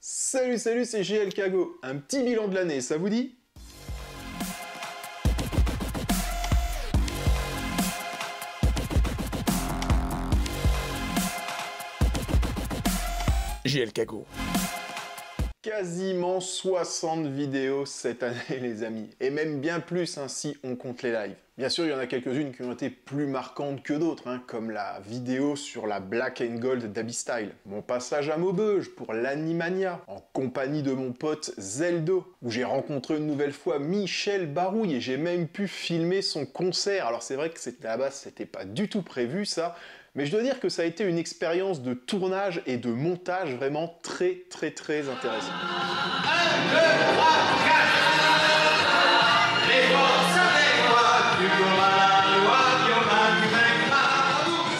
Salut, c'est JL Kago. Un petit bilan de l'année, ça vous dit? JL Kago. Quasiment 60 vidéos cette année, les amis. Et même bien plus, hein, si on compte les lives. Bien sûr, il y en a quelques-unes qui ont été plus marquantes que d'autres, hein, comme la vidéo sur la Black and Gold d'Abystyle, mon passage à Maubeuge pour l'Animania, en compagnie de mon pote Zeldo, où j'ai rencontré une nouvelle fois Michel Barouille et j'ai même pu filmer son concert. Alors c'est vrai que à la base, c'était pas du tout prévu ça, mais je dois dire que ça a été une expérience de tournage et de montage vraiment très intéressante. 1, 2, 3, 4. Les forces avec moi, tu auras la loi, tu vaincras.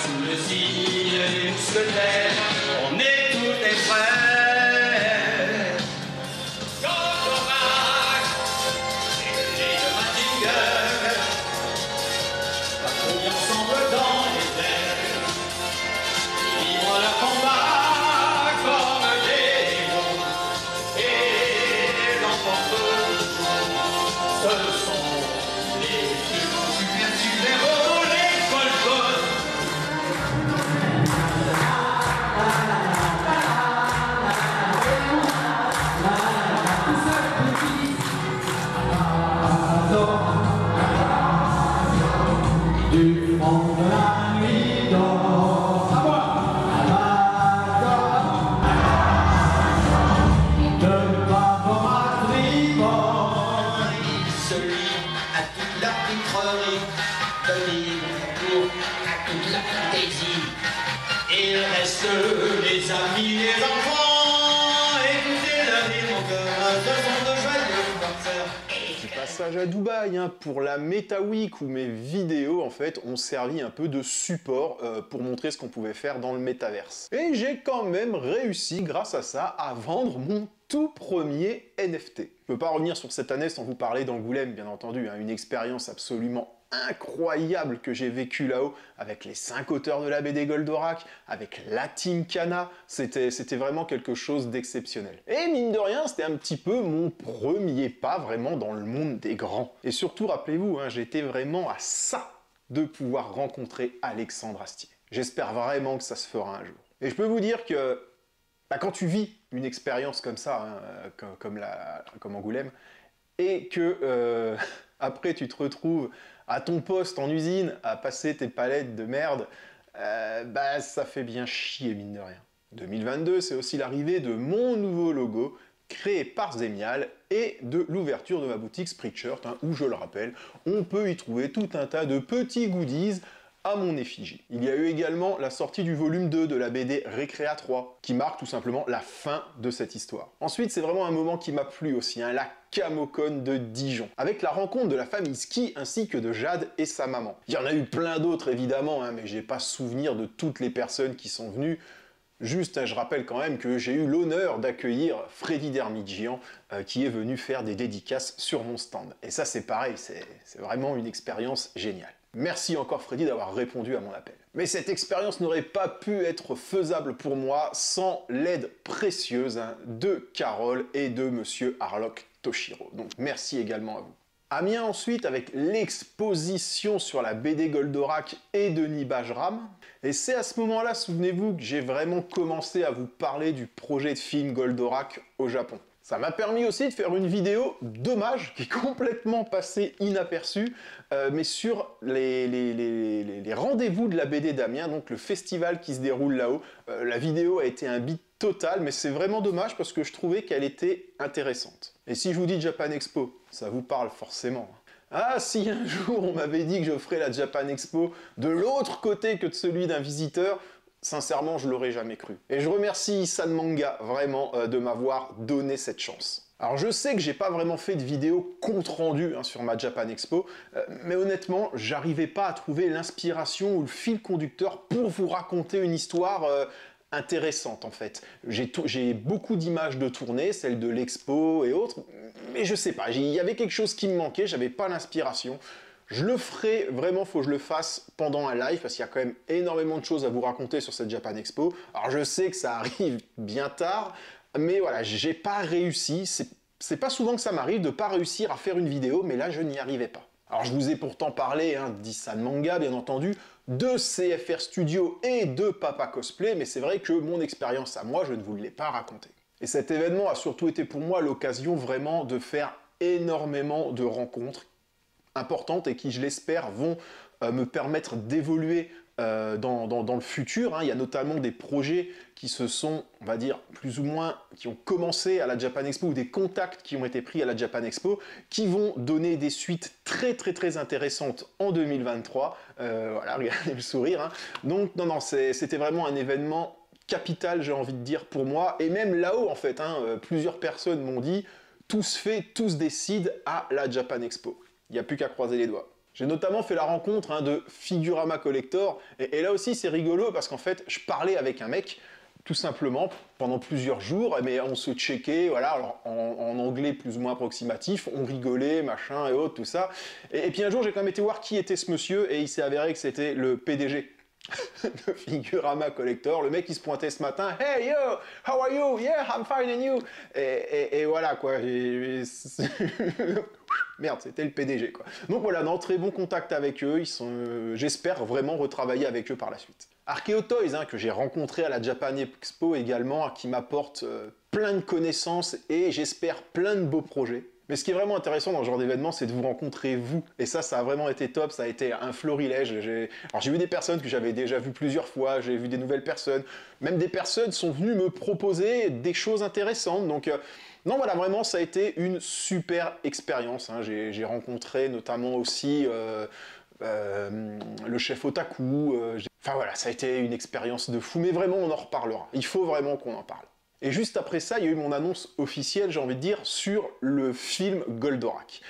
Sous le signe des mousquetaires, on est tous des frères. Goldorak, et de Mazinger, patrouillent ensemble dans les airs. Ils livrent leur combat comme des héros. Et l'emporte toujours. Ce sont les super-héros, les Golgoth. Du fond de la nuit d'or, à moi, de Barbara Tribord. Il se lie à toute la pitrerie, de livre à toute la fantaisie. Il reste les amis, les enfants, écoutez la vie, mon cœur, ce sont de joyeux concerts. Passage à Dubaï, hein, pour la Meta Week où mes vidéos en fait ont servi un peu de support pour montrer ce qu'on pouvait faire dans le métaverse. Et j'ai quand même réussi grâce à ça à vendre mon tout premier NFT. Je peux pas revenir sur cette année sans vous parler d'Angoulême, bien entendu, hein, une expérience absolument incroyable que j'ai vécu là-haut avec les 5 auteurs de la BD Goldorak, avec la Team Kana, c'était vraiment quelque chose d'exceptionnel. Et mine de rien, c'était un petit peu mon premier pas vraiment dans le monde des grands. Et surtout, rappelez-vous, hein, j'étais vraiment à ça de pouvoir rencontrer Alexandre Astier. J'espère vraiment que ça se fera un jour. Et je peux vous dire que quand tu vis une expérience comme ça, hein, comme Angoulême, et que après tu te retrouves à ton poste en usine à passer tes palettes de merde, ça fait bien chier mine de rien. 2022, c'est aussi l'arrivée de mon nouveau logo créé par Zemial et de l'ouverture de ma boutique Spreadshirt, hein, où je le rappelle, on peut y trouver tout un tas de petits goodies à mon effigie. Il y a eu également la sortie du volume 2 de la BD Récréa 3, qui marque tout simplement la fin de cette histoire. Ensuite, c'est vraiment un moment qui m'a plu aussi, hein, la Camocon de Dijon, avec la rencontre de la famille Ski ainsi que de Jade et sa maman. Il y en a eu plein d'autres évidemment, hein, mais j'ai pas souvenir de toutes les personnes qui sont venues. Juste, je rappelle quand même que j'ai eu l'honneur d'accueillir Freddy Dermidjian qui est venu faire des dédicaces sur mon stand. Et ça c'est pareil, c'est vraiment une expérience géniale. Merci encore Freddy d'avoir répondu à mon appel. Mais cette expérience n'aurait pas pu être faisable pour moi sans l'aide précieuse, hein, de Carole et de Monsieur Harlock Toshiro. Donc merci également à vous. Amiens ensuite avec l'exposition sur la BD Goldorak et Denis Bajram. Et c'est à ce moment-là, souvenez-vous, que j'ai vraiment commencé à vous parler du projet de film Goldorak au Japon. Ça m'a permis aussi de faire une vidéo d'hommage qui est complètement passée inaperçue, mais sur les rendez-vous de la BD d'Amiens, donc le festival qui se déroule là-haut. La vidéo a été un bide total, mais c'est vraiment dommage parce que je trouvais qu'elle était intéressante. Et si je vous dis Japan Expo, ça vous parle forcément. Ah, si un jour on m'avait dit que je ferais la Japan Expo de l'autre côté que de celui d'un visiteur, sincèrement, je l'aurais jamais cru. Et je remercie Isan Manga, vraiment, de m'avoir donné cette chance. Alors je sais que j'ai pas vraiment fait de vidéo compte rendu, hein, sur ma Japan Expo, mais honnêtement, j'arrivais pas à trouver l'inspiration ou le fil conducteur pour vous raconter une histoire intéressante en fait. J'ai beaucoup d'images de tournée, celles de l'expo et autres, mais je sais pas, il y avait quelque chose qui me manquait, j'avais pas l'inspiration. Je le ferai, vraiment, faut que je le fasse pendant un live, parce qu'il y a quand même énormément de choses à vous raconter sur cette Japan Expo. Alors je sais que ça arrive bien tard, mais voilà, j'ai pas réussi, c'est pas souvent que ça m'arrive de pas réussir à faire une vidéo, mais là je n'y arrivais pas. Alors je vous ai pourtant parlé d'Issan Manga, bien entendu, de CFR Studio et de Papa Cosplay, mais c'est vrai que mon expérience à moi, je ne vous l'ai pas racontée. Et cet événement a surtout été pour moi l'occasion vraiment de faire énormément de rencontres importantes et qui, je l'espère, vont me permettre d'évoluer dans le futur. Il y a notamment des projets qui se sont, on va dire, plus ou moins, qui ont commencé à la Japan Expo, ou des contacts qui ont été pris à la Japan Expo, qui vont donner des suites très intéressantes en 2023. Voilà, regardez le sourire. Donc, non, c'était vraiment un événement capital, j'ai envie de dire, pour moi. Et même là-haut, en fait, plusieurs personnes m'ont dit, tout se fait, tout se décide à la Japan Expo. Il n'y a plus qu'à croiser les doigts. J'ai notamment fait la rencontre de Figurama Collector, et là aussi c'est rigolo parce qu'en fait je parlais avec un mec, tout simplement, pendant plusieurs jours, mais on se checkait, voilà, alors en anglais plus ou moins approximatif, on rigolait, machin et autres, tout ça. Et puis un jour j'ai quand même été voir qui était ce monsieur, et il s'est avéré que c'était le PDG de Figurama Collector, le mec qui se pointait ce matin, « Hey yo, how are you? Yeah, I'm fine and you ?» Et voilà quoi, merde, c'était le PDG quoi. Donc voilà, très bon contact avec eux, j'espère vraiment retravailler avec eux par la suite. Arkeo Toys, que j'ai rencontré à la Japan Expo également, qui m'apporte plein de connaissances et j'espère plein de beaux projets. Mais ce qui est vraiment intéressant dans ce genre d'événement, c'est de vous rencontrer vous. Et ça a vraiment été top, ça a été un florilège. Alors j'ai vu des personnes que j'avais déjà vues plusieurs fois, j'ai vu des nouvelles personnes. Même des personnes sont venues me proposer des choses intéressantes. Donc non, voilà, vraiment, ça a été une super expérience. J'ai rencontré notamment aussi le chef Otaku. Enfin voilà, ça a été une expérience de fou. Mais vraiment, on en reparlera. Il faut vraiment qu'on en parle. Et juste après ça, il y a eu mon annonce officielle, j'ai envie de dire, sur le film Goldorak.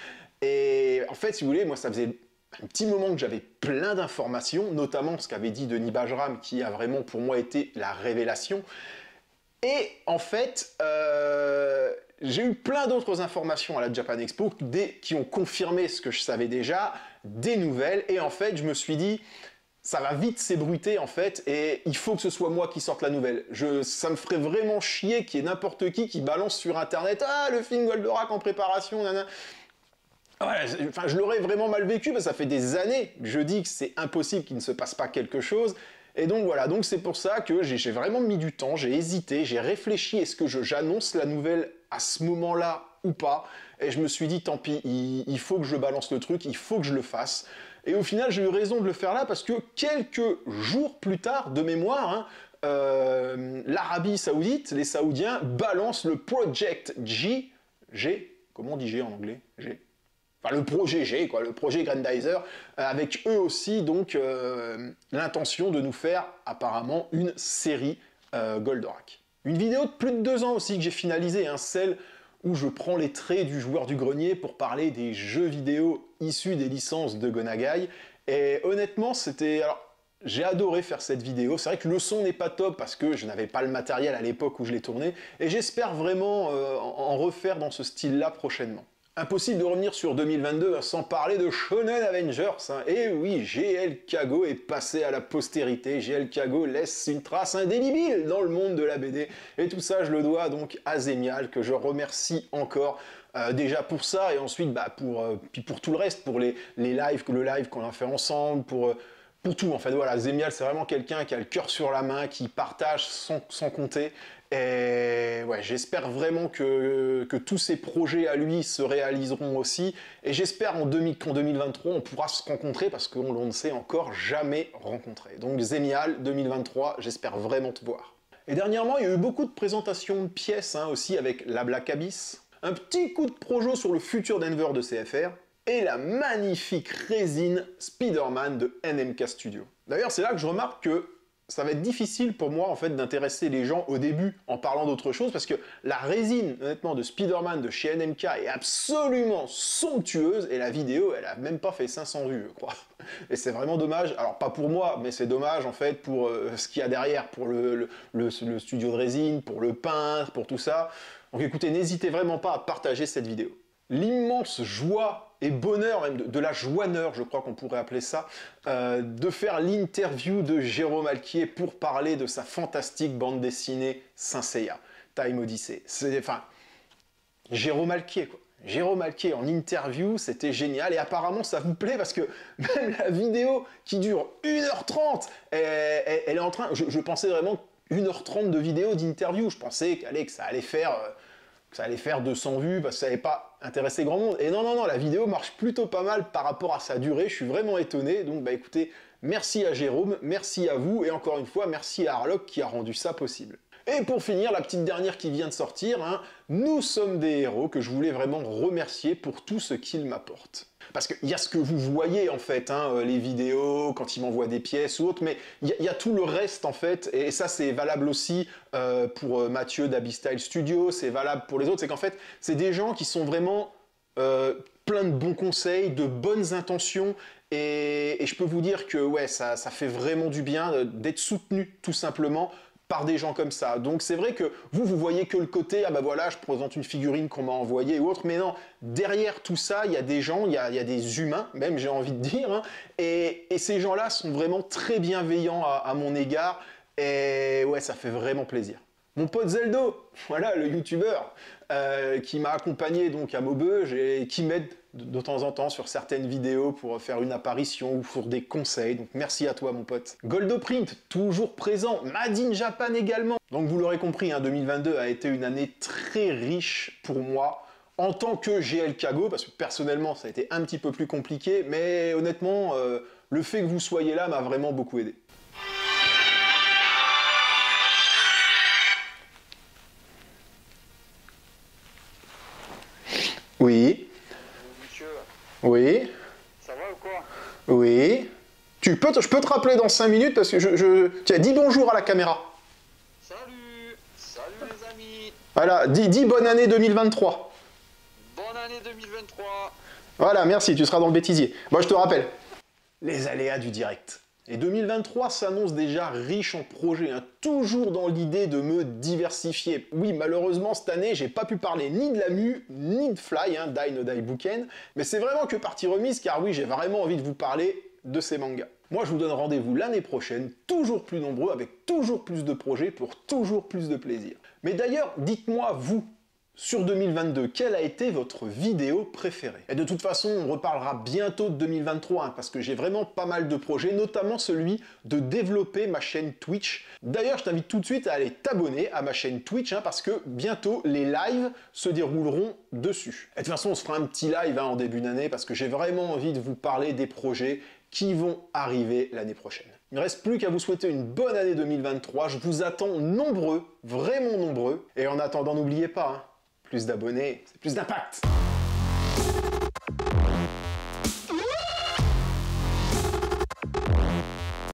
Et en fait, si vous voulez, moi, ça faisait un petit moment que j'avais plein d'informations, notamment ce qu'avait dit Denis Bajram, qui a vraiment, pour moi, été la révélation. Et en fait, j'ai eu plein d'autres informations à la Japan Expo, qui ont confirmé ce que je savais déjà, des nouvelles, et en fait, je me suis dit... ça va vite s'ébruiter en fait, et il faut que ce soit moi qui sorte la nouvelle. Ça me ferait vraiment chier qu'il y ait n'importe qui balance sur internet « Ah, le film Goldorak en préparation, nanana ». Ouais, enfin, je l'aurais vraiment mal vécu, parce que ça fait des années que je dis que c'est impossible qu'il ne se passe pas quelque chose. Et donc voilà, donc c'est pour ça que j'ai vraiment mis du temps, j'ai hésité, j'ai réfléchi, est-ce que j'annonce la nouvelle à ce moment-là ou pas? Et je me suis dit, tant pis, il faut que je balance le truc, il faut que je le fasse. Et au final, j'ai eu raison de le faire là, parce que quelques jours plus tard, de mémoire, l'Arabie Saoudite, les Saoudiens, balancent le Project G, comment on dit G en anglais? G. Enfin, le projet G, quoi, le projet Grandizer, avec eux aussi, donc, l'intention de nous faire, apparemment, une série Goldorak. Une vidéo de plus de 2 ans aussi que j'ai finalisée, celle où je prends les traits du joueur du grenier pour parler des jeux vidéo issus des licences de Gonagai. Et honnêtement, j'ai adoré faire cette vidéo. C'est vrai que le son n'est pas top parce que je n'avais pas le matériel à l'époque où je l'ai tourné. Et j'espère vraiment en refaire dans ce style-là prochainement. Impossible de revenir sur 2022 sans parler de Shonen Avengers. Et oui, GL Kago est passé à la postérité. GL Kago laisse une trace indélébile dans le monde de la BD. Et tout ça, je le dois donc à Zemial, que je remercie encore. Déjà pour ça, et ensuite puis pour tout le reste, pour le live qu'on a fait ensemble, pour tout. En fait, voilà, Zemial, c'est vraiment quelqu'un qui a le cœur sur la main, qui partage sans compter. Et ouais, j'espère vraiment que tous ces projets à lui se réaliseront aussi. Et j'espère qu'en 2023, on pourra se rencontrer parce qu'on ne s'est encore jamais rencontré. Donc Zemial 2023, j'espère vraiment te voir. Et dernièrement, il y a eu beaucoup de présentations de pièces aussi avec la Black Abyss. Un petit coup de projo sur le futur Denver de CFR. Et la magnifique résine Spider-Man de NMK Studio. D'ailleurs, c'est là que je remarque que ça va être difficile pour moi en fait d'intéresser les gens au début en parlant d'autre chose, parce que la résine honnêtement de Spider-Man de chez NMK est absolument somptueuse, et la vidéo elle a même pas fait 500 vues je crois. Et c'est vraiment dommage, alors pas pour moi, mais c'est dommage en fait pour ce qu'il y a derrière, pour le studio de résine, pour le peintre, pour tout ça. Donc écoutez, n'hésitez vraiment pas à partager cette vidéo. L'immense joie et bonheur, même de la joigneur, je crois qu'on pourrait appeler ça, de faire l'interview de Jérôme Alquier pour parler de sa fantastique bande dessinée Saint Seiya. Time Odyssey. Enfin, Jérôme Alquier, quoi. Jérôme Alquier en interview, c'était génial, et apparemment ça vous plaît parce que même la vidéo qui dure 1h30, elle est en train... Je pensais vraiment 1h30 de vidéo d'interview, je pensais que ça allait faire 200 vues parce que ça n'allait pas intéresser grand monde. Et non, non, non, la vidéo marche plutôt pas mal par rapport à sa durée, je suis vraiment étonné. Donc bah écoutez, merci à Jérôme, merci à vous, et encore une fois, merci à Harlock qui a rendu ça possible. Et pour finir, la petite dernière qui vient de sortir, hein, Nous sommes des héros, que je voulais vraiment remercier pour tout ce qu'ils m'apportent. Parce qu'il y a ce que vous voyez en fait, hein, les vidéos, quand ils m'envoient des pièces ou autres, mais il y a tout le reste en fait, et ça c'est valable aussi pour Mathieu d'Abystyle Studio, c'est valable pour les autres, c'est qu'en fait, c'est des gens qui sont vraiment plein de bons conseils, de bonnes intentions, et je peux vous dire que ouais, ça fait vraiment du bien d'être soutenu tout simplement par des gens comme ça. Donc c'est vrai que vous voyez que le côté, ah bah voilà, je présente une figurine qu'on m'a envoyée ou autre, mais non, derrière tout ça, il y a des gens, il y a des humains, même j'ai envie de dire, hein, et ces gens-là sont vraiment très bienveillants à mon égard, et ouais, ça fait vraiment plaisir. Mon pote Zeldo, voilà, le youtubeur, qui m'a accompagné donc à Maubeuge et qui m'aide de temps en temps sur certaines vidéos pour faire une apparition ou pour des conseils, donc merci à toi mon pote. Goldoprint, toujours présent, Made in Japan également. Donc vous l'aurez compris, hein, 2022 a été une année très riche pour moi, en tant que GL Kago, parce que personnellement ça a été un petit peu plus compliqué, mais honnêtement, le fait que vous soyez là m'a vraiment beaucoup aidé. Oui. Monsieur, Oui. ça va ou quoi? Oui. Je peux te rappeler dans 5 minutes parce que Tiens, dis bonjour à la caméra. Salut! Salut les amis! Voilà, dis bonne année 2023. Bonne année 2023! Voilà, merci, tu seras dans le bêtisier. Moi, je te rappelle. Les aléas du direct. Et 2023 s'annonce déjà riche en projets, hein, toujours dans l'idée de me diversifier. Oui, malheureusement, cette année, j'ai pas pu parler ni de la Mu, ni de Fly, hein, Die No Die Bouken, mais c'est vraiment que partie remise, car oui, j'ai vraiment envie de vous parler de ces mangas. Moi, je vous donne rendez-vous l'année prochaine, toujours plus nombreux, avec toujours plus de projets, pour toujours plus de plaisir. Mais d'ailleurs, dites-moi, vous, sur 2022, quelle a été votre vidéo préférée? Et de toute façon, on reparlera bientôt de 2023, hein, parce que j'ai vraiment pas mal de projets, notamment celui de développer ma chaîne Twitch. D'ailleurs, je t'invite tout de suite à aller t'abonner à ma chaîne Twitch, hein, parce que bientôt, les lives se dérouleront dessus. Et de toute façon, on se fera un petit live, hein, en début d'année, parce que j'ai vraiment envie de vous parler des projets qui vont arriver l'année prochaine. Il ne reste plus qu'à vous souhaiter une bonne année 2023, je vous attends nombreux, vraiment nombreux, et en attendant, n'oubliez pas, hein, plus d'abonnés, c'est plus d'impact.